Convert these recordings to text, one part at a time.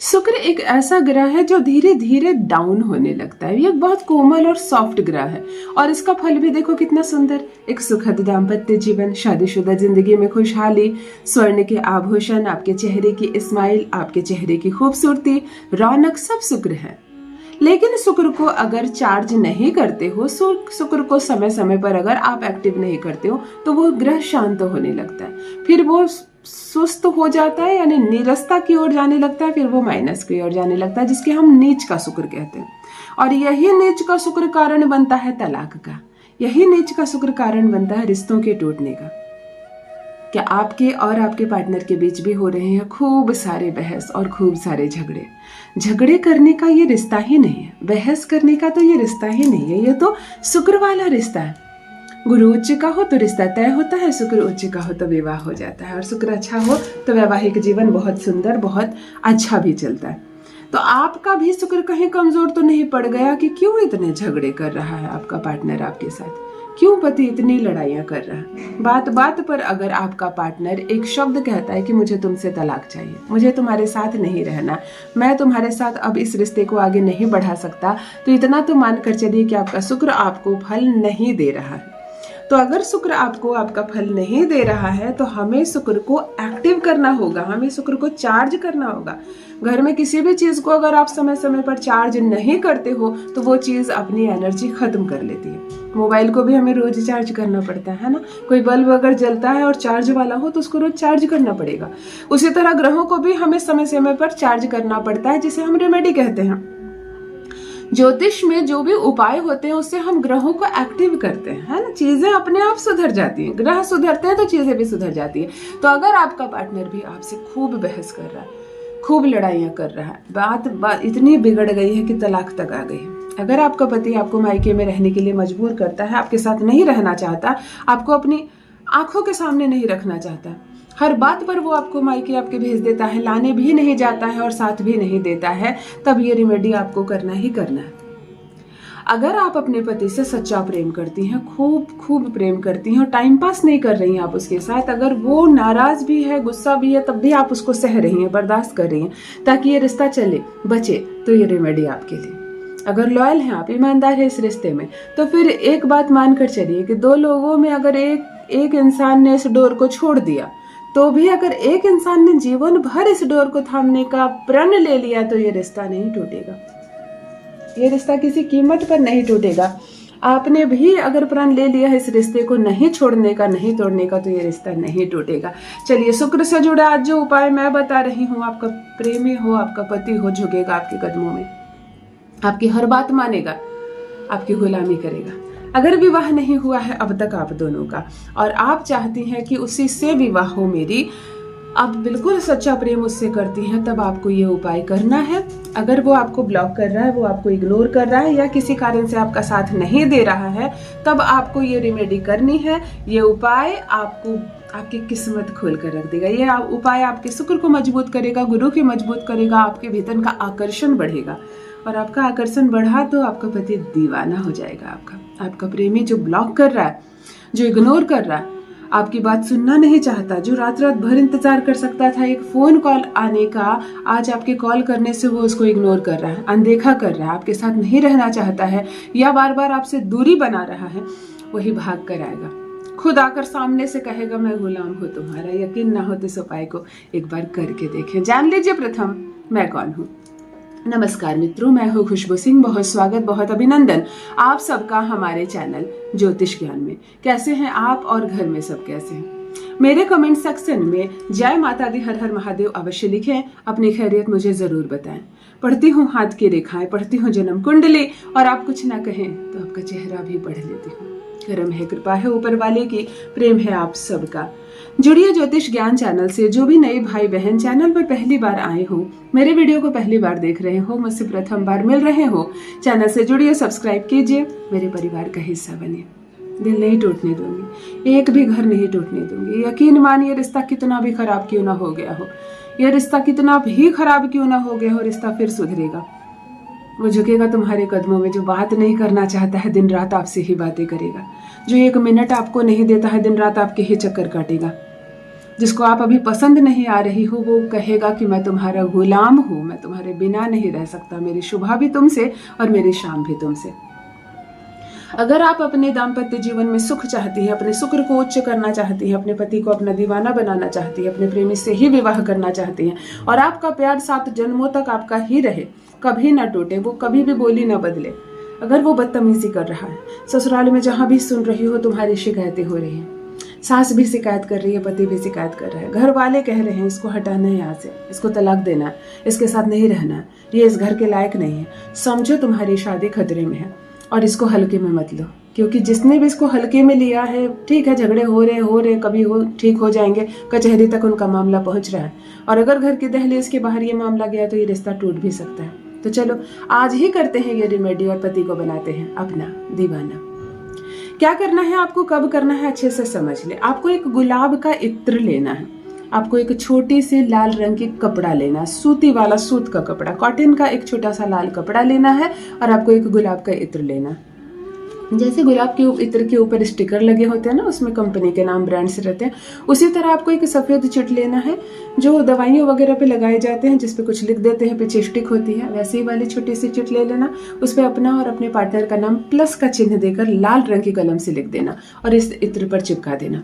शुक्र एक ऐसा ग्रह है जो धीरे धीरे डाउन होने लगता है। ये एक बहुत कोमल और सॉफ्ट ग्रह है और इसका फल भी देखो कितना सुंदर। एक सुखद दाम्पत्य जीवन, शादीशुदा जिंदगी में खुशहाली, स्वर्ण के आभूषण, आपके चेहरे की स्माइल, आपके चेहरे की खूबसूरती, रौनक, सब शुक्र है। लेकिन शुक्र को अगर चार्ज नहीं करते हो, शुक्र को समय समय पर अगर आप एक्टिव नहीं करते हो, तो वो ग्रह शांत होने लगता है। फिर वो सुस्त हो जाता है, यानी नीरसता की ओर जाने लगता है। फिर वो माइनस की ओर जाने लगता है, जिसके हम नीच का शुक्र कहते हैं। और यही नीच का शुक्र कारण बनता है तलाक का। यही नीच का शुक्र कारण बनता है रिश्तों के टूटने का। क्या आपके और आपके पार्टनर के बीच भी हो रहे हैं खूब सारे बहस और खूब सारे झगड़े? झगड़े करने का ये रिश्ता ही नहीं है, बहस करने का तो ये रिश्ता ही नहीं है। ये तो शुक्र वाला रिश्ता है। गुरु उच्च का हो तो रिश्ता तय होता है, शुक्र उच्च का हो तो विवाह हो जाता है, और शुक्र अच्छा हो तो वैवाहिक जीवन बहुत सुंदर, बहुत अच्छा भी चलता है। तो आपका भी शुक्र कहीं कमजोर तो नहीं पड़ गया कि क्यों इतने झगड़े कर रहा है आपका पार्टनर आपके साथ? क्यों पति इतनी लड़ाइयां कर रहा है? बात बात पर अगर आपका पार्टनर एक शब्द कहता है कि मुझे तुमसे तलाक चाहिए, मुझे तुम्हारे साथ नहीं रहना, मैं तुम्हारे साथ अब इस रिश्ते को आगे नहीं बढ़ा सकता, तो इतना तो मानकर चलिए कि आपका शुक्र आपको फल नहीं दे रहा है। तो अगर शुक्र आपको आपका फल नहीं दे रहा है, तो हमें शुक्र को एक्टिव करना होगा, हमें शुक्र को चार्ज करना होगा। घर में किसी भी चीज को अगर आप समय समय पर चार्ज नहीं करते हो, तो वो चीज अपनी एनर्जी खत्म कर लेती है। मोबाइल को भी हमें रोज चार्ज करना पड़ता है ना। कोई बल्ब अगर जलता है और चार्ज वाला हो तो उसको रोज चार्ज करना पड़ेगा। उसी तरह ग्रहों को भी हमें समय समय पर चार्ज करना पड़ता है, जिसे हम रेमेडी कहते हैं। ज्योतिष में जो भी उपाय होते हैं उससे हम ग्रहों को एक्टिव करते हैं, है ना। चीजें अपने आप सुधर जाती हैं, ग्रह सुधरते हैं तो चीजें भी सुधर जाती है। तो अगर आपका पार्टनर भी आपसे खूब बहस कर रहा है, खूब लड़ाइयां कर रहा है, बात इतनी बिगड़ गई है कि तलाक तक आ गई है, अगर आपका पति आपको मायके में रहने के लिए मजबूर करता है, आपके साथ नहीं रहना चाहता, आपको अपनी आंखों के सामने नहीं रखना चाहता, हर बात पर वो आपको मायके आपके भेज देता है, लाने भी नहीं जाता है और साथ भी नहीं देता है, तब ये रेमेडी आपको करना ही करना है। अगर आप अपने पति से सच्चा प्रेम करती हैं, खूब खूब प्रेम करती हैं और टाइम पास नहीं कर रही हैं आप उसके साथ, अगर वो नाराज भी है, गुस्सा भी है, तब भी आप उसको सह रही हैं, बर्दाश्त कर रही हैं ताकि ये रिश्ता चले, बचे, तो ये रेमेडी आपके लिए। अगर लॉयल हैं आप, ईमानदार है इस रिश्ते में, तो फिर एक बात मानकर चलिए कि दो लोगों में अगर एक इंसान ने इस डोर को छोड़ दिया, तो भी अगर एक इंसान ने जीवन भर इस डोर को थामने का प्रण ले लिया, तो ये रिश्ता नहीं टूटेगा। ये रिश्ता किसी कीमत पर नहीं टूटेगा। आपने भी अगर प्रण ले लिया है इस रिश्ते को नहीं छोड़ने का, नहीं तोड़ने का, तो ये रिश्ता नहीं टूटेगा। चलिए, शुक्र से जुड़ा आज जो उपाय मैं बता रही हूँ, आपका प्रेमी हो, आपका पति हो, झुकेगा आपके कदमों में, आपकी हर बात मानेगा, आपकी गुलामी करेगा। अगर विवाह नहीं हुआ है अब तक आप दोनों का, और आप चाहती हैं कि उसी से विवाह हो मेरी, आप बिल्कुल सच्चा प्रेम उससे करती हैं, तब आपको ये उपाय करना है। अगर वो आपको ब्लॉक कर रहा है, वो आपको इग्नोर कर रहा है, या किसी कारण से आपका साथ नहीं दे रहा है, तब आपको ये रेमेडी करनी है। ये उपाय आपको आपकी किस्मत खोल कर रख देगा। ये उपाय आपके शुक्र को मजबूत करेगा, गुरु की मजबूत करेगा, आपके भीतर का आकर्षण बढ़ेगा, और आपका आकर्षण बढ़ा तो आपका पति दीवाना हो जाएगा। आपका प्रेमी जो ब्लॉक कर रहा है, जो इग्नोर कर रहा है, आपकी बात सुनना नहीं चाहता, जो रात रात भर इंतजार कर सकता था एक फोन कॉल आने का, आज आपके कॉल करने से वो उसको इग्नोर कर रहा है, अनदेखा कर रहा है, आपके साथ नहीं रहना चाहता है, या बार बार आपसे दूरी बना रहा है, वही भाग कर आएगा, खुद आकर सामने से कहेगा मैं गुलाम हूँ तुम्हारा। यकीन ना हो तो इस उपाय को एक बार करके देखें, जान लीजिए प्रथम मैं कौन हूँ। नमस्कार मित्रों, मैं हूँ खुशबू सिंह। बहुत स्वागत, बहुत अभिनंदन आप सबका हमारे चैनल ज्योतिष ज्ञान में। कैसे हैं आप और घर में सब कैसे हैं? मेरे कमेंट सेक्शन में जय माता दी, हर हर महादेव अवश्य लिखें, अपनी खैरियत मुझे जरूर बताएं। पढ़ती हूँ हाथ की रेखाएं, पढ़ती हूँ जन्म कुंडली, और आप कुछ ना कहें तो आपका चेहरा भी पढ़ लेती हूँ। करम है, कृपा है ऊपर वाले की, प्रेम है आप सबका। जुड़िए ज्योतिष ज्ञान चैनल से। जो भी नए भाई बहन चैनल पर पहली बार आए हो, मेरे वीडियो को पहली बार देख रहे हो, मुझसे प्रथम बार मिल रहे हो, चैनल से जुड़िए, सब्सक्राइब कीजिए, मेरे परिवार का हिस्सा बनिए। दिल नहीं टूटने दूंगी, एक भी घर नहीं टूटने दूंगी। यकीन मानिए, रिश्ता कितना भी खराब क्यों ना हो गया हो, यह रिश्ता कितना भी खराब क्यों ना हो गया हो, रिश्ता फिर सुधरेगा। वो झुकेगा तुम्हारे कदमों में। जो बात नहीं करना चाहता है, दिन रात आपसे ही बातें करेगा। जो एक मिनट आपको नहीं देता है, दिन रात आपके ही चक्कर काटेगा। जिसको आप अभी पसंद नहीं आ रही हो, वो कहेगा कि मैं तुम्हारा गुलाम हूँ, मैं तुम्हारे बिना नहीं रह सकता, मेरी सुबह भी तुमसे और मेरी शाम भी तुमसे। अगर आप अपने दाम्पत्य जीवन में सुख चाहती हैं, अपने शुक्र को उच्च करना चाहती हैं, अपने पति को अपना दीवाना बनाना चाहती हैं, अपने प्रेमी से ही विवाह करना चाहती हैं और आपका प्यार 7 जन्मों तक आपका ही रहे, कभी ना टूटे, वो कभी भी बोली ना बदले, अगर वो बदतमीजी कर रहा है, ससुराल में जहां भी सुन रही हो तुम्हारी शिकायतें हो रही हैं, सास भी शिकायत कर रही है, पति भी शिकायत कर रहा है, घर वाले कह रहे हैं इसको हटाना है यहाँ से, इसको तलाक देना है, इसके साथ नहीं रहना, ये इस घर के लायक नहीं है, समझो तुम्हारी शादी खतरे में है और इसको हल्के में मत लो, क्योंकि जिसने भी इसको हल्के में लिया है, ठीक है झगड़े हो रहे कभी ठीक हो जाएंगे, कचहरी तक उनका मामला पहुंच रहा है और अगर घर की दहलीज के बाहर ये मामला गया तो ये रिश्ता टूट भी सकता है। तो चलो आज ही करते हैं ये रेमेडी और पति को बनाते हैं अपना दीवाना। क्या करना है आपको, कब करना है, अच्छे से समझ ले। आपको एक गुलाब का इत्र लेना है, आपको एक छोटी सी लाल रंग की कपड़ा लेना है, सूती वाला, सूत का कपड़ा, कॉटन का एक छोटा सा लाल कपड़ा लेना है और आपको एक गुलाब का इत्र लेना है। जैसे गुलाब के इत्र के ऊपर स्टिकर लगे होते हैं ना, उसमें कंपनी के नाम, ब्रांड्स रहते हैं, उसी तरह आपको एक सफ़ेद चिट लेना है जो दवाइयों वगैरह पे लगाए जाते हैं, जिसपे कुछ लिख देते हैं, पीछे स्टिक होती है, वैसे ही वाली छोटी सी चिट ले लेना। उस पर अपना और अपने पार्टनर का नाम प्लस का चिन्ह देकर लाल रंग की कलम से लिख देना और इस इत्र पर चिपका देना।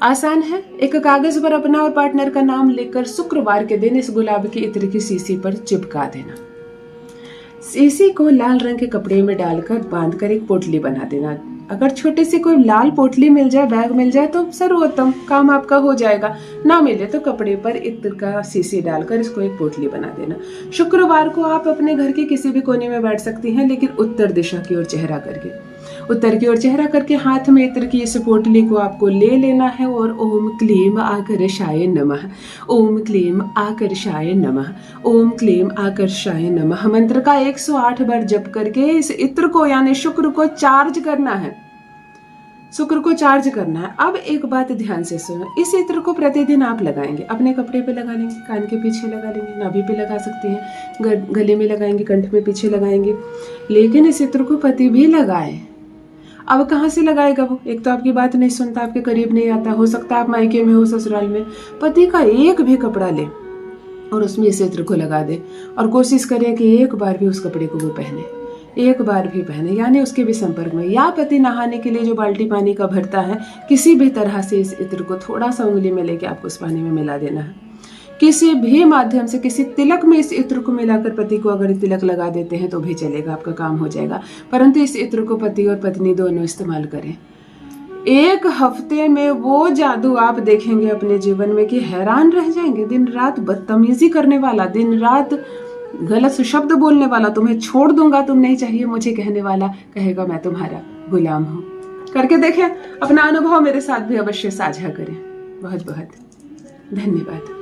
आसान है। एक कागज पर अपना और पार्टनर का नाम लिखकर शुक्रवार के दिन इस गुलाब के इत्र की शीशी पर चिपका देना। शीशी को लाल रंग के कपड़े में डालकर बांधकर एक पोटली बना देना। अगर छोटी सी कोई लाल पोटली मिल जाए, बैग मिल जाए तो सर्वोत्तम, काम आपका हो जाएगा। ना मिले तो कपड़े पर इत्र का शीशी डालकर इसको एक पोटली बना देना। शुक्रवार को आप अपने घर के किसी भी कोने में बैठ सकती हैं, लेकिन उत्तर दिशा की ओर चेहरा करके, उत्तर की ओर चेहरा करके हाथ में इत्र की इस पोटली को आपको ले लेना है और ओम क्लीम आकर्षाय नमः, ओम क्लीम आकर्षाय नमः, ओम क्लीम आकर्षाय नमः मंत्र का 108 बार जप करके इस इत्र को यानी शुक्र को चार्ज करना है, शुक्र को चार्ज करना है। अब एक बात ध्यान से सुनो, इस इत्र को प्रतिदिन आप लगाएंगे, अपने कपड़े पे लगा लेंगे, कान के पीछे लगा लेंगे, नाभि पे लगा सकती हैं, गले में लगाएंगे, कंठ में पीछे लगाएंगे, लेकिन इस इत्र को पति भी लगाए। अब कहाँ से लगाएगा वो? एक तो आपकी बात नहीं सुनता, आपके करीब नहीं आता, हो सकता है आप मायके में हो, ससुराल में। पति का एक भी कपड़ा ले और उसमें इस इत्र को लगा दे और कोशिश करें कि एक बार भी उस कपड़े को वो पहने, एक बार भी पहने, यानी उसके भी संपर्क में। या पति नहाने के लिए जो बाल्टी पानी का भरता है, किसी भी तरह से इस इत्र को थोड़ा सा उंगली में लेके आपको उस पानी में मिला देना है। किसी भी माध्यम से, किसी तिलक में इस इत्र को मिलाकर पति को अगर तिलक लगा देते हैं तो भी चलेगा, आपका काम हो जाएगा। परंतु इस इत्र को पति और पत्नी दोनों इस्तेमाल करें। एक हफ्ते में वो जादू आप देखेंगे अपने जीवन में कि हैरान रह जाएंगे। दिन रात बदतमीजी करने वाला, दिन रात गलत शब्द बोलने वाला, तुम्हें छोड़ दूंगा, तुम नहीं चाहिए मुझे कहने वाला कहेगा मैं तुम्हारा गुलाम हूँ। करके देखें, अपना अनुभव मेरे साथ भी अवश्य साझा करें। बहुत बहुत धन्यवाद।